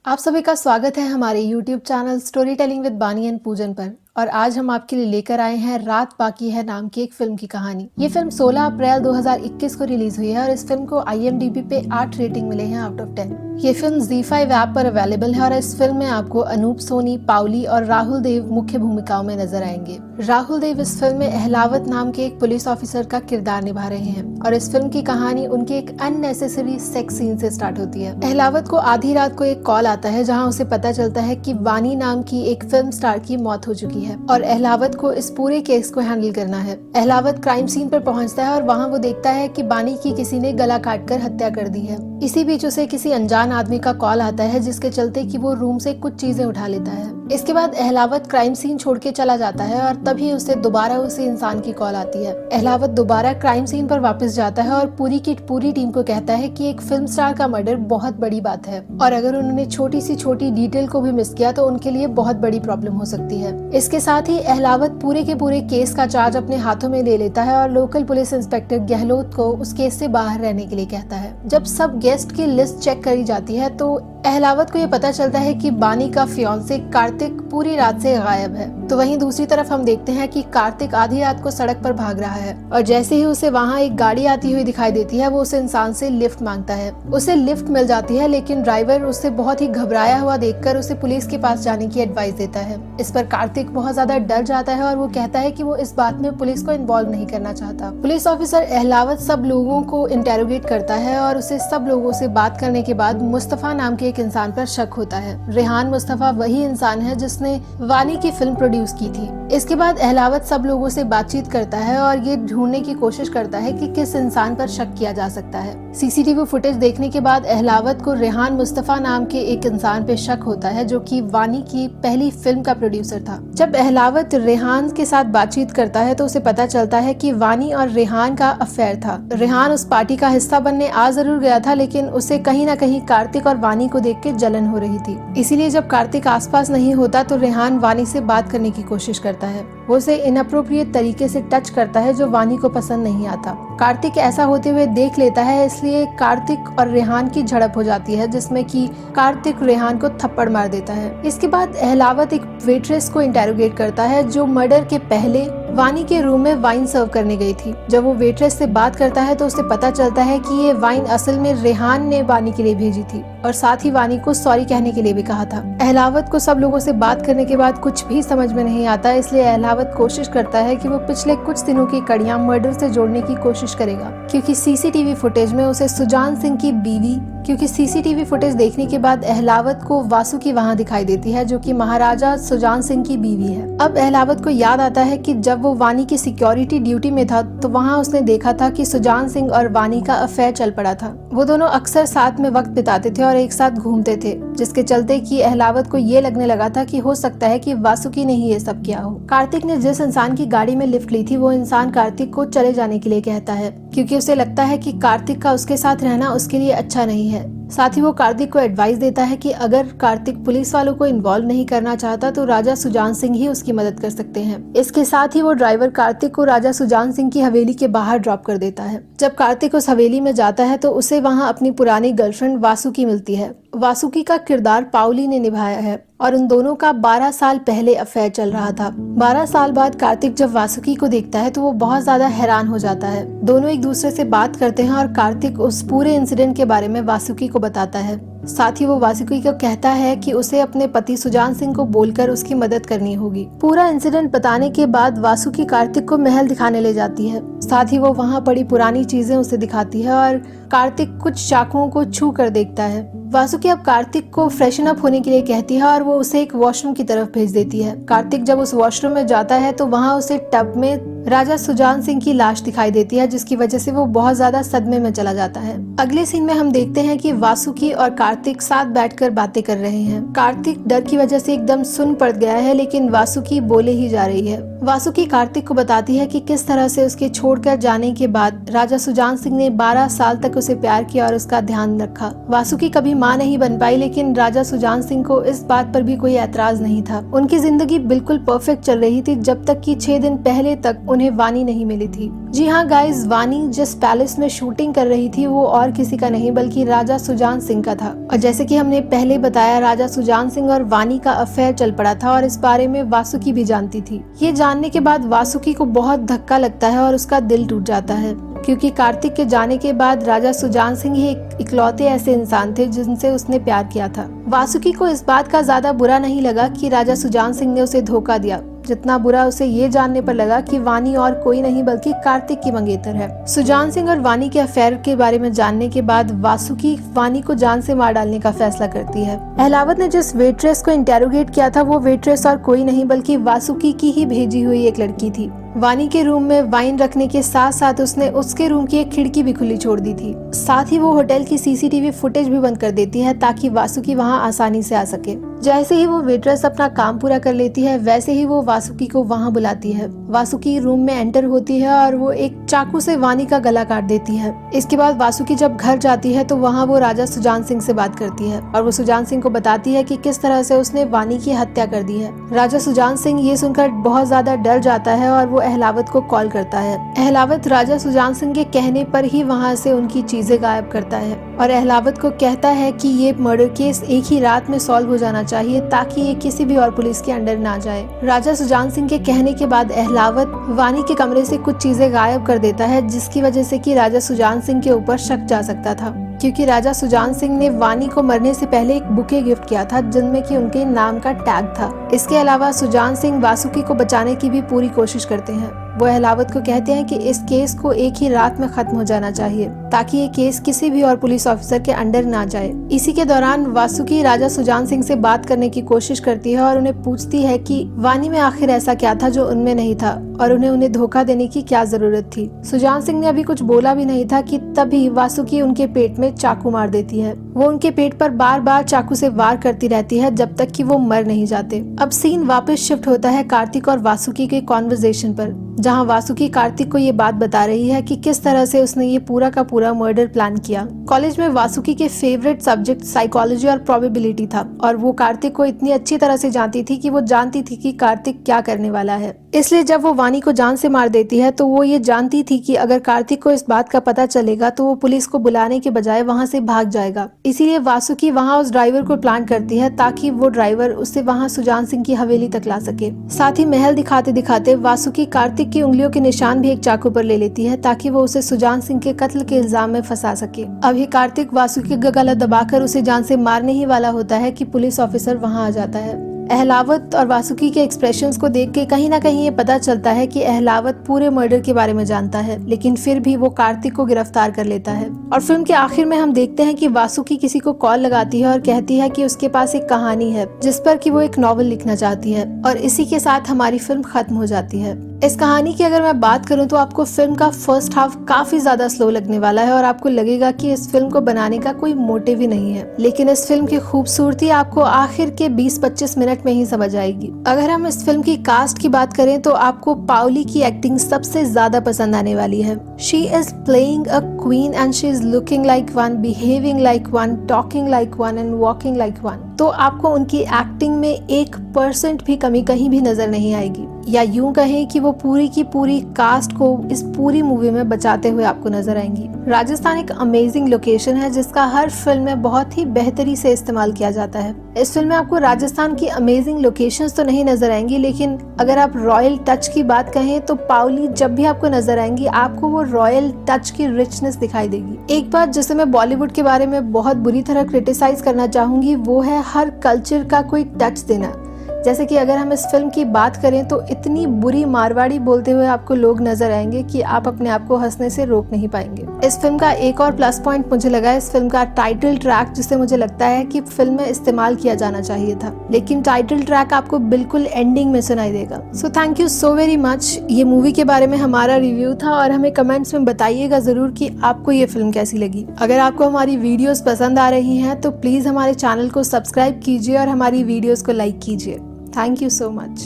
आप सभी का स्वागत है हमारे YouTube channel story telling with बानी एंड पूजन पर। और आज हम आपके लिए लेकर आए हैं रात बाकी है नाम की एक फिल्म की कहानी। ये फिल्म 16 अप्रैल 2021 को रिलीज हुई है और इस फिल्म को IMDb पे 8 रेटिंग मिले हैं आउट ऑफ 10। ये फिल्म ZEE5 ऐप पर अवेलेबल है और इस फिल्म में आपको अनूप सोनी, पाउली और राहुल देव मुख्य भूमिकाओं में नजर आएंगे। राहुल देव इस फिल्म में अहलावत नाम के एक पुलिस ऑफिसर का किरदार निभा रहे हैं और इस फिल्म की कहानी उनके एक अननेसेसरी सेक्स सीन से स्टार्ट होती है। अहलावत को आधी रात को एक कॉल आता है जहां उसे पता चलता है कि वानी नाम की एक फिल्म स्टार की मौत हो चुकी है और अहलावत को इस पूरे केस को हैंडल करना है। अहलावत क्राइम सीन पर पहुंचता है और वहां वो देखता है कि बानी की किसी ने गला काटकर हत्या कर दी है। इसी बीच उसे किसी अनजान आदमी का कॉल आता है जिसके चलते कि वो रूम से कुछ चीजें उठा लेता है। इसके बाद अहलावत क्राइम सीन छोड़ के चला जाता है और तभी उसे दोबारा उसी इंसान की कॉल आती है। अहलावत दोबारा क्राइम सीन पर वापस जाता है और पूरी की पूरी टीम को कहता है कि एक फिल्म स्टार का मर्डर बहुत बड़ी बात है और अगर उन्होंने छोटी सी छोटी डिटेल को भी मिस किया तो उनके लिए बहुत बड़ी प्रॉब्लम हो सकती है। इसके साथ ही अहलावत पूरे के पूरे केस का चार्ज अपने हाथों में ले लेता है और लोकल पुलिस इंस्पेक्टर गहलोत को उस केस से बाहर रहने के लिए कहता है। जब सब गेस्ट की लिस्ट चेक करी जाती है तो अहलावत को ये पता चलता है कि बानी का फियांसे कार्तिक पूरी रात से गायब है। तो वहीं दूसरी तरफ हम देखते हैं कि कार्तिक आधी रात को सड़क पर भाग रहा है और जैसे ही उसे वहाँ एक गाड़ी आती हुई दिखाई देती है वो उस इंसान से लिफ्ट मांगता है। उसे लिफ्ट मिल जाती है लेकिन ड्राइवर उससे बहुत ही घबराया हुआ देखकर उसे पुलिस के पास जाने की एडवाइस देता है। इस पर कार्तिक बहुत ज्यादा डर जाता है और वो कहता है कि वो इस बात में पुलिस को इन्वॉल्व नहीं करना चाहता। पुलिस ऑफिसर अहलावत सब लोगों को इंटेरोगेट करता है और उसे सब लोगों से बात करने के बाद मुस्तफा नाम के एक इंसान पर शक होता है। रेहान मुस्तफा वही इंसान है जिसने वानी की फिल्म प्रोड्यूस की थी। इसके बाद अहलावत सब लोगों से बातचीत करता है और ये ढूंढने की कोशिश करता है कि किस इंसान पर शक किया जा सकता है। CCTV फुटेज देखने के बाद अहलावत को रेहान मुस्तफा नाम के एक इंसान पे शक होता है जो कि वानी की पहली फिल्म का प्रोड्यूसर था। जब अहलावत रेहान के साथ बातचीत करता है तो उसे पता चलता है कि वानी और रेहान का अफेयर था। रेहान उस पार्टी का हिस्सा बनने आ जरूर गया था लेकिन उसे कहीं न कहीं कार्तिक और वानी को देख के जलन हो रही थी। इसीलिए जब कार्तिक आसपास नहीं होता तो रेहान वानी से बात करने की कोशिश करता है। वो उसे इनअप्रोप्रिएट तरीके से टच करता है जो वानी को पसंद नहीं आता। कार्तिक ऐसा होते हुए देख लेता है इसलिए कार्तिक और रेहान की झड़प हो जाती है जिसमें कि कार्तिक रेहान को थप्पड़ मार देता है। इसके बाद अहलावत एक वेट्रेस को इंटेरोगेट करता है जो मर्डर के पहले वानी के रूम में वाइन सर्व करने गई थी। जब वो वेट्रेस से बात करता है तो उसे पता चलता है कि ये वाइन असल में रेहान ने वानी के लिए भेजी थी और साथ ही वानी को सॉरी कहने के लिए भी कहा था। अहलावत को सब लोगों से बात करने के बाद कुछ भी समझ में नहीं आता इसलिए अहलावत कोशिश करता है कि वो पिछले कुछ दिनों की कड़ियां मर्डर से जोड़ने की कोशिश करेगा क्योंकि CCTV फुटेज में उसे सुजान सिंह की बीवी CCTV फुटेज देखने के बाद अहलावत को वासुकी वहाँ दिखाई देती है जो कि महाराजा सुजान सिंह की बीवी है। अब अहलावत को याद आता है कि जब वो वानी की सिक्योरिटी ड्यूटी में था तो वहाँ उसने देखा था कि सुजान सिंह और वानी का अफेयर चल पड़ा था। वो दोनों अक्सर साथ में वक्त बिताते थे और एक साथ घूमते थे जिसके चलते कि अहलावत को ये लगने लगा था कि हो सकता है कि वासुकी ने ही ये सब किया हो। कार्तिक ने जिस इंसान की गाड़ी में लिफ्ट ली थी वो इंसान कार्तिक को चले जाने के लिए कहता है क्योंकि उसे लगता है कि कार्तिक का उसके साथ रहना उसके लिए अच्छा नहीं है। साथ ही वो कार्तिक को एडवाइस देता है कि अगर कार्तिक पुलिस वालों को इन्वॉल्व नहीं करना चाहता तो राजा सुजान सिंह ही उसकी मदद कर सकते हैं। इसके साथ ही वो ड्राइवर कार्तिक को राजा सुजान सिंह की हवेली के बाहर ड्रॉप कर देता है। जब कार्तिक उस हवेली में जाता है तो उसे वहाँ अपनी पुरानी गर्लफ्रेंड वासुकी मिलती है। वासुकी का किरदार पाउली ने निभाया है और उन दोनों का 12 साल पहले अफेयर चल रहा था। 12 साल बाद कार्तिक जब वासुकी को देखता है तो वो बहुत ज्यादा हैरान हो जाता है। दोनों एक दूसरे से बात करते हैं और कार्तिक उस पूरे इंसिडेंट के बारे में वासुकी को बताता है। साथ ही वो वासुकी को कहता है कि उसे अपने पति सुजान सिंह को बोलकर उसकी मदद करनी होगी। पूरा इंसिडेंट बताने के बाद वासुकी कार्तिक को महल दिखाने ले जाती है। साथ ही वो वहाँ पड़ी पुरानी चीजें उसे दिखाती है और कार्तिक कुछ चाकुओं को छू कर देखता है। वासुकी अब कार्तिक को फ्रेशन अप होने के लिए कहती है और वो उसे एक वॉशरूम की तरफ भेज देती है। कार्तिक जब उस वॉशरूम में जाता है तो वहाँ उसे टब में राजा सुजान सिंह की लाश दिखाई देती है जिसकी वजह से वो बहुत ज्यादा सदमे में चला जाता है। अगले सीन में हम देखते हैं कि वासुकी और कार्तिक साथ बैठकर बातें कर रहे हैं। कार्तिक डर की वजह से एकदम सुन पड़ गया है लेकिन वासुकी बोले ही जा रही है। वासुकी कार्तिक को बताती है कि किस तरह से उसके छोड़कर जाने के बाद राजा सुजान सिंह ने 12 साल तक उसे प्यार किया और उसका ध्यान रखा। वासुकी कभी माँ नहीं बन पाई लेकिन राजा सुजान सिंह को इस बात पर भी कोई एतराज नहीं था। उनकी जिंदगी बिल्कुल परफेक्ट चल रही थी जब तक कि 6 दिन पहले तक उन्हें वानी नहीं मिली थी। जी हाँ गाइस, वानी जिस पैलेस में शूटिंग कर रही थी वो और किसी का नहीं बल्कि राजा सुजान सिंह का था। और जैसे कि हमने पहले बताया, राजा सुजान सिंह और वानी का अफेयर चल पड़ा था और इस बारे में वासुकी भी जानती थी। ये जानने के बाद वासुकी को बहुत धक्का लगता है और उसका दिल टूट जाता है, क्योंकि कार्तिक के जाने के बाद राजा सुजान सिंह ही इकलौते ऐसे इंसान थे जिनसे उसने प्यार किया था। वासुकी को इस बात का ज्यादा बुरा नहीं लगा कि राजा सुजान सिंह ने उसे धोखा दिया, जितना बुरा उसे ये जानने पर लगा कि वानी और कोई नहीं बल्कि कार्तिक की मंगेतर है। सुजान सिंह और वानी के अफेयर के बारे में जानने के बाद वासुकी वानी को जान से मार डालने का फैसला करती है। अहलावत ने जिस वेट्रेस को इंटेरोगेट किया था वो वेट्रेस और कोई नहीं बल्कि वासुकी की ही भेजी हुई एक लड़की थी। वानी के रूम में वाइन रखने के साथ साथ उसने उसके रूम की एक खिड़की भी खुली छोड़ दी थी। साथ ही वो होटल की सीसीटीवी फुटेज भी बंद कर देती है ताकि वासुकी वहां आसानी से आ सके। जैसे ही वो वेट्रेस अपना काम पूरा कर लेती है वैसे ही वो वासुकी को वहां बुलाती है। वासुकी रूम में एंटर होती है और वो एक चाकू से वानी का गला काट देती है। इसके बाद वासुकी जब घर जाती है तो वहाँ वो राजा सुजान सिंह से बात करती है और वो सुजान सिंह को बताती है कि किस तरह से उसने वानी की हत्या कर दी है। राजा सुजान सिंह ये सुनकर बहुत ज्यादा डर जाता है और वो अहलावत को कॉल करता है। अहलावत राजा सुजान सिंह के कहने पर ही वहाँ से उनकी चीजें गायब करता है और अहलावत को कहता है कि ये मर्डर केस एक ही रात में सॉल्व हो जाना चाहिए ताकि ये किसी भी और पुलिस के अंडर ना जाए। राजा सुजान सिंह के कहने के बाद अहलावत वानी के कमरे से कुछ चीजें गायब कर देता है, जिसकी वजह से कि राजा सुजान सिंह के ऊपर शक जा सकता था, क्योंकि राजा सुजान सिंह ने वानी को मरने से पहले एक बुके गिफ्ट किया था जिनमें कि उनके नाम का टैग था। इसके अलावा सुजान सिंह वासुकी को बचाने की भी पूरी कोशिश करते हैं। वो अहलावत को कहते हैं कि इस केस को एक ही रात में खत्म हो जाना चाहिए ताकि ये केस किसी भी और पुलिस ऑफिसर के अंडर ना जाए। इसी के दौरान वासुकी राजा सुजान सिंह से बात करने की कोशिश करती है और उन्हें पूछती है कि वानी में आखिर ऐसा क्या था जो उनमें नहीं था और उन्हें धोखा देने की क्या जरूरत थी। सुजान सिंह ने अभी कुछ बोला भी नहीं था कि तभी वासुकी उनके पेट में चाकू मार देती है। वो उनके पेट पर बार बार चाकू से वार करती रहती है जब तक कि वो मर नहीं जाते। अब सीन वापस शिफ्ट होता है कार्तिक और वासुकी के कॉन्वर्सेशन पर, जहां वासुकी कार्तिक को ये बात बता रही है कि किस तरह से उसने ये पूरा का पूरा मर्डर प्लान किया। कॉलेज में वासुकी के फेवरेट सब्जेक्ट साइकोलॉजी और प्रोबेबिलिटी था और वो कार्तिक को इतनी अच्छी तरह से जानती थी कि वो जानती थी कि कार्तिक क्या करने वाला है। इसलिए जब वो वानी को जान से मार देती है तो वो ये जानती थी कि अगर कार्तिक को इस बात का पता चलेगा तो वो पुलिस को बुलाने के बजाय वहाँ से भाग जाएगा। इसीलिए वासुकी वहाँ उस ड्राइवर को प्लान करती है ताकि वो ड्राइवर उससे वहाँ सुजान सिंह की हवेली तक ला सके। साथ ही महल दिखाते दिखाते वासुकी कार्तिक की उंगलियों के निशान भी एक चाकू पर ले लेती है ताकि वो उसे सुजान सिंह के कत्ल के इल्जाम में फंसा सके। अभी कार्तिक वासुकी का गला दबाकर उसे जान से मारने ही वाला होता है कि पुलिस ऑफिसर वहाँ आ जाता है। अहलावत और वासुकी के एक्सप्रेशंस को देख के कहीं ना कहीं ये पता चलता है कि अहलावत पूरे मर्डर के बारे में जानता है, लेकिन फिर भी वो कार्तिक को गिरफ्तार कर लेता है। और फिल्म के आखिर में हम देखते हैं कि वासुकी किसी को कॉल लगाती है और कहती है कि उसके पास एक कहानी है जिस पर कि वो एक नॉवल लिखना चाहती है और इसी के साथ हमारी फिल्म खत्म हो जाती है। इस कहानी की अगर मैं बात करूं तो आपको फिल्म का फर्स्ट हाफ काफी ज्यादा स्लो लगने वाला है और आपको लगेगा कि इस फिल्म को बनाने का कोई मोटिव ही नहीं है, लेकिन इस फिल्म की खूबसूरती आपको आखिर के 20-25 मिनट में ही समझ आएगी। अगर हम इस फिल्म की कास्ट की बात करें तो आपको पाउली की एक्टिंग सबसे ज्यादा पसंद आने वाली है। She is playing a queen and she is looking like one, behaving like one, talking like one and walking like one. तो आपको उनकी एक्टिंग में 1% भी कमी कहीं भी नजर नहीं आएगी, या यूं कहें कि वो पूरी की पूरी कास्ट को इस पूरी मूवी में बचाते हुए आपको नजर आएंगी। राजस्थान एक अमेजिंग लोकेशन है जिसका हर फिल्म में बहुत ही बेहतरी से इस्तेमाल किया जाता है। इस फिल्म में आपको राजस्थान की अमेजिंग लोकेशंस तो नहीं नजर आएंगी, लेकिन अगर आप रॉयल टच की बात कहें तो पाउली जब भी आपको नजर आएंगी आपको वो रॉयल टच की रिचनेस दिखाई देगी। एक बात जिसे मैं बॉलीवुड के बारे में बहुत बुरी तरह क्रिटिसाइज करना चाहूंगी वो है हर कल्चर का कोई टच देना। जैसे कि अगर हम इस फिल्म की बात करें तो इतनी बुरी मारवाड़ी बोलते हुए आपको लोग नजर आएंगे कि आप अपने आप को हंसने से रोक नहीं पाएंगे। इस फिल्म का एक और प्लस पॉइंट मुझे लगा इस फिल्म का टाइटल ट्रैक, जिसे मुझे लगता है कि फिल्म में इस्तेमाल किया जाना चाहिए था, लेकिन टाइटल ट्रैक आपको बिल्कुल एंडिंग में सुनाई देगा। So thank you so very much. ये मूवी के बारे में हमारा रिव्यू था और हमें कमेंट्स में बताइएगा जरूर कि आपको ये फिल्म कैसी लगी। अगर आपको हमारी वीडियोस पसंद आ रही हैं तो प्लीज हमारे चैनल को सब्सक्राइब कीजिए और हमारी वीडियोस को लाइक कीजिए। Thank you so much.